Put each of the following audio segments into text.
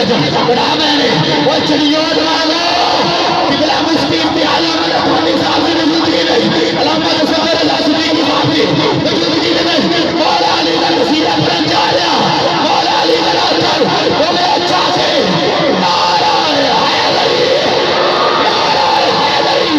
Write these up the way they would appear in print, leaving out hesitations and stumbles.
تاج بڑا میں نے وہ چڑیوں دوالو قبلہ مفتی امتحالی ملکانی صاحب سے نزدگی نہیں علامہ صفر اللہ صدیقی صاحب سے نزدگی نہیں مولا علی کا نصیرہ پرن جا رہا مولا علی کا ناکر وہ میں اچھا سے نعرہ حیدری نعرہ حیدری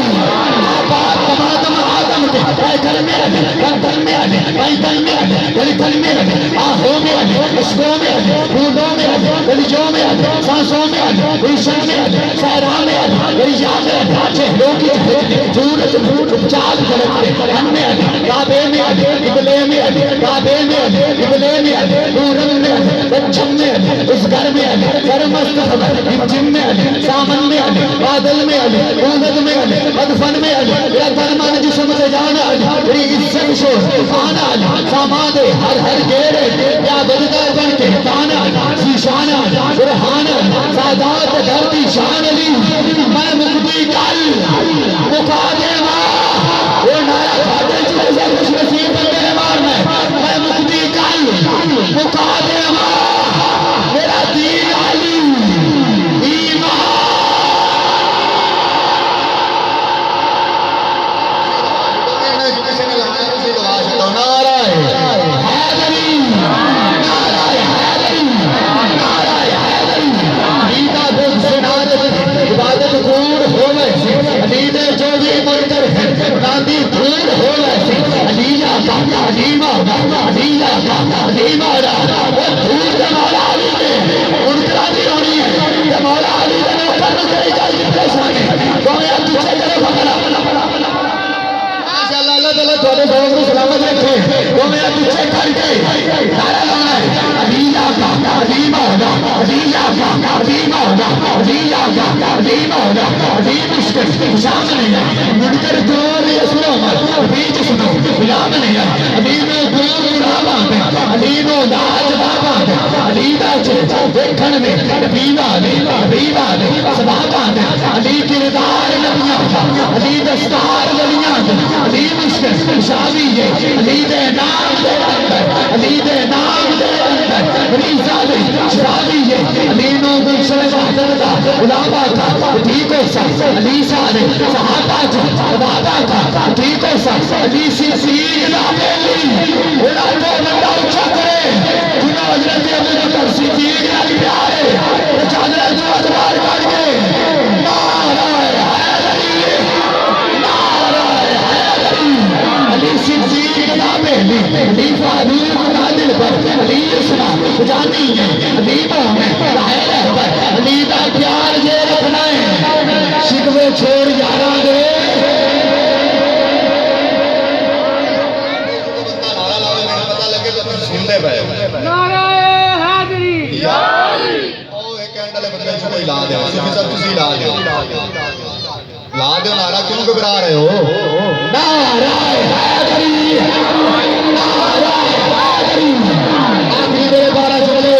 آباد تمادم آدم کے اے گھر میں آلے گردن میں آلے پیدن میں آلے گلکن میں آلے آہوں میں آلے عشقوں میں آلے بھولوں میں آلے گلجوں میں آلے سانسوں میں آلے ریشن میں آلے سہرہ میں آلے گریجہ میں آلے چہلوں کی چہلے جورت چال گلتے ہم میں آلے کعبے میں آلے ابلے میں آلے کعبے میں آلے ابلے میں آلے پورن میں آلے بچم میں آلے اس گھر میں آلے گرمست خبر جم میں آلے سامن میں آلے بادل میں آلے اوند میں آلے مدفن میں آلے میرا درمان جسم سے جانا آلے میری عزت شور آنا آلے سامادے ہر گیرے یا بددہ بن کے تانا زیشانہ برحانہ سادات دھرتی شان علی میں مقبی کل مقادمہ وہ نعرہ کھاتے چلے سے خوش نصیب بندے مارنا میں مقبی کل مقادمہ میرا دین علی ایمان نعرہ حیدری نعرہ حیدری نعرہ حیدری علیدہ بغض نادت عبادت دور ہوئے سے علیدہ جو بھی منکر ہے نادی دور ہوئے سے علیہ کا علیمہ علیہ کا علیمہ وہ دور سے مولا علی نے منکرانی ہونی ہے کہ مولا علی نے نوکر میں کری جائے پریشانی تو میں تجھے کرے پکڑا اللہ تعالیٰ تھوڑے بہت کو سلامت رکھے وہ میرا پیچھے کر کے نعرہ لانا ہے علیہ کا عظیم ہونا علیہ کا عظیم ہونا علیہ کا عظیم ہونا عظیم عشق شامل ہے منکر دور یہ سنو بیچ سنو غلام نہیں ہے عظیم دور غلامات ہے عظیم لاج بابات ہے علیدہ چلتا دیکھن میں نبیوہ نے سبابات ہے علی کردار نبیاں علی دستار ولیاں علی شادی ہے علی دے نام دے اندر علی دے نام دے اندر ریزہ دے شادی ہے علی نو گلشن وحدت دا علامہ کا ٹھیکو سا علی سارے صحابہ جا بابا کا ٹھیکو سا علی سیدی نابیلی اوڑا تو بندہ اچھا کرے جنہوں حضرت ابو بکر صدیق علی پیارے چادر جو ادوار کر کے نعرہ حیدری نعرہ حیدری علی صدیق نابیلی علی فاروق نادل پر علی اسلام جانی ہے علی محمد ظاہر پر علی دا پیار یہ رکھنا ہے شکوے چھوڑ یاراں دے نعرہ لاوے میرے پتہ لگے تو کچھ سن دے پائے نعرہ حیدری او ایک کہنے والے بندے جو کوئی لا دے صوفی صاحب تسی لا دے نعرہ کیوں گھبرا رہے ہو نعرہ حیدری نعرہ حیدری آخری میرے بارہ چلے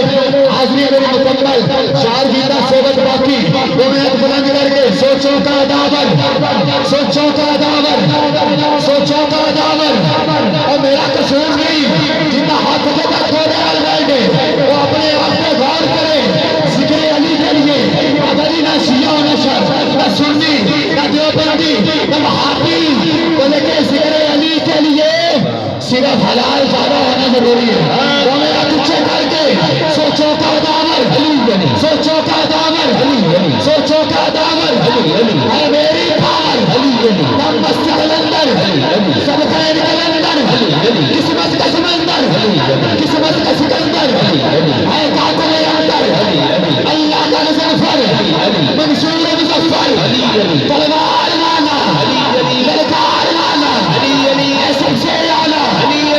حاضری میری مکمل چار گیدہ صحبت باقی وہ میں بلند کر کے سوچوں کا داور سوچوں کا داور سوچوں کا داور اور میرا قصور نہیں جتنا ہاتھ کے تک تھوڑے آل بیٹھے وہ اپنے آپ پہ غور کرے ذکر علی کے لیے ابدی نہ شیعہ نہ شر نہ سنی نہ دیوبندی نہ وہابی وہ لیکن ذکر علی کے لیے صرف حلال زیادہ ہونا ضروری ہے وہ میرا پیچھے کر کے سوچوں کا دامر سوچوں کا دامر سوچوں کا دامر اے میری پھار تم مست کلندر سب خیر کلندر قسمت کا سمندر قسمت کا سکندر اے قاتل اندر اللہ کا نظر منصور مظفر تلوار والا للکار والا اے سب سے اعلیٰ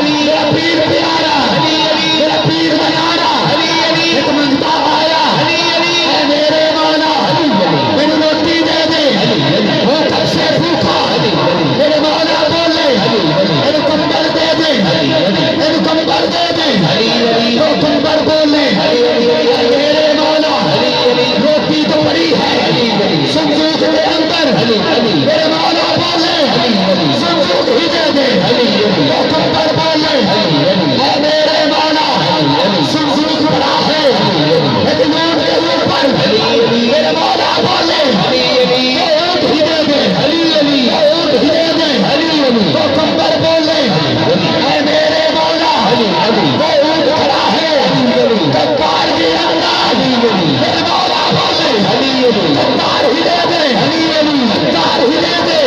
میرا پیر پیارا میرا پیر بنارا ایک منتا آیا اے میرے مولا میری روٹی دے دے وہ کب سے بھوکا میرے مولا بولے میرے کمبر دے دے میرے کمبر دے دے وہ کمبر بولے میرے مولا روٹی تو بڑی ہے صندوق کے اندر میرے مولا بولے صندوق ہی دے دے وہ کمبر بولے اے میرے مولا صندوق بڑا ہے لیکن نور کے اوپر وہ اونٹ کھڑا ہے کار کے اندر میرے مولا بولے کار ہی دے دے کار ہی دے دے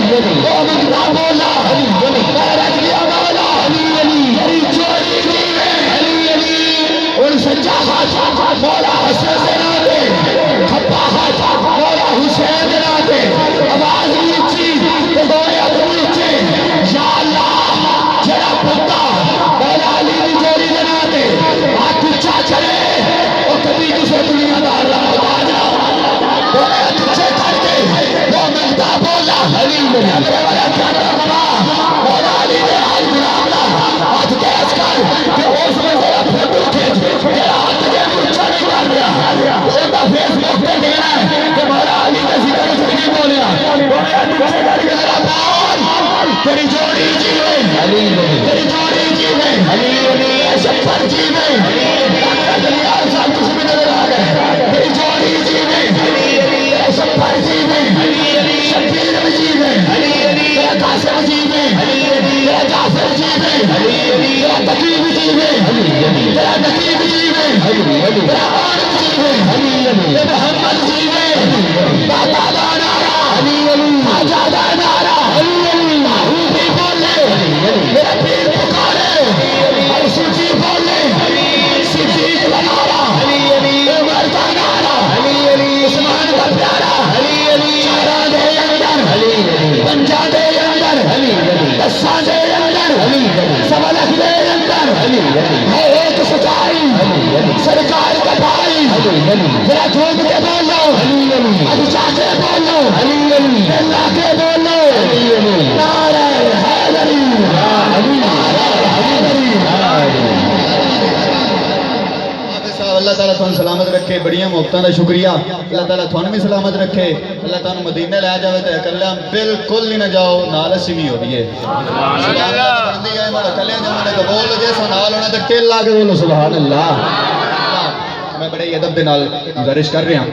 وہ منگتا بولا میں رکھ لیا مولا میری چوری کی میں ان سچا ہاتھ مولا حسن سے نہ دے کھپا ہاتھ مولا حسین نہ دے آواز نیچی تو گویا نیچے یا اللہ جڑا پتا مولا علی کی جوڑی بنا دے ہاتھ اچھا چلے اور کبھی کسی دنیا دار نہ محتاج نہ بولے تجھے کر دے وہ منگتا بولا میرے والا کیا کرنا مولا علی نے ہاتھ بنا ہاتھ کیس کر کہ اس میں سے فوٹو کھینچ میرا ہاتھ کے اچھا نہیں کر رہا ان کا فیس بک پہ دینا ہے کہ مولا علی کا ذکر زندگی بولیا بولے تجھے کر کے میرا بال تیری جوڑی جیوے تیری جوڑی جیوے شفر جیوے تجھے بھی نظر آ گئے تیری جوڑی جیوے شفر جیوے شبیر جیوے تیرا قاسم جیوے تیرا جعفر جیوے تیرا تقیب جیوے تیرا نقیب جیوے تیرا عالم جیوے تیرا محمد جیوے باتا دانارا آجا دانارا محبوبی بولے میرا پیر پکارے اور سوچی بولے صدیق لنارا عمر کا نارا عثمان کا پیارا چارہ دے اندر پنجا دے اندر دسا دے اندر سبلک دے اندر ہے ایک سچائی سرکار کا بھائی ذرا جھوم کے بولو اچھا کے بولو اللہ کے بولو نعرہ حیدری نعرہ حیدری اللہ تعالیٰ تھوڑا سلامت رکھے بڑیاں محبتوں کا شکریہ اللہ تعالیٰ تھوڑا بھی سلامت رکھے اللہ تعالیٰ مدینہ لے جاوے تو اکلے بالکل نہیں نہ جاؤ نال اسی بھی ہو رہی ہے اکلے جانے تو بول جے سو نال ہونا تو ٹل لا کے بولو سبحان اللہ میں بڑے ادب کے نال گزارش کر رہا ہوں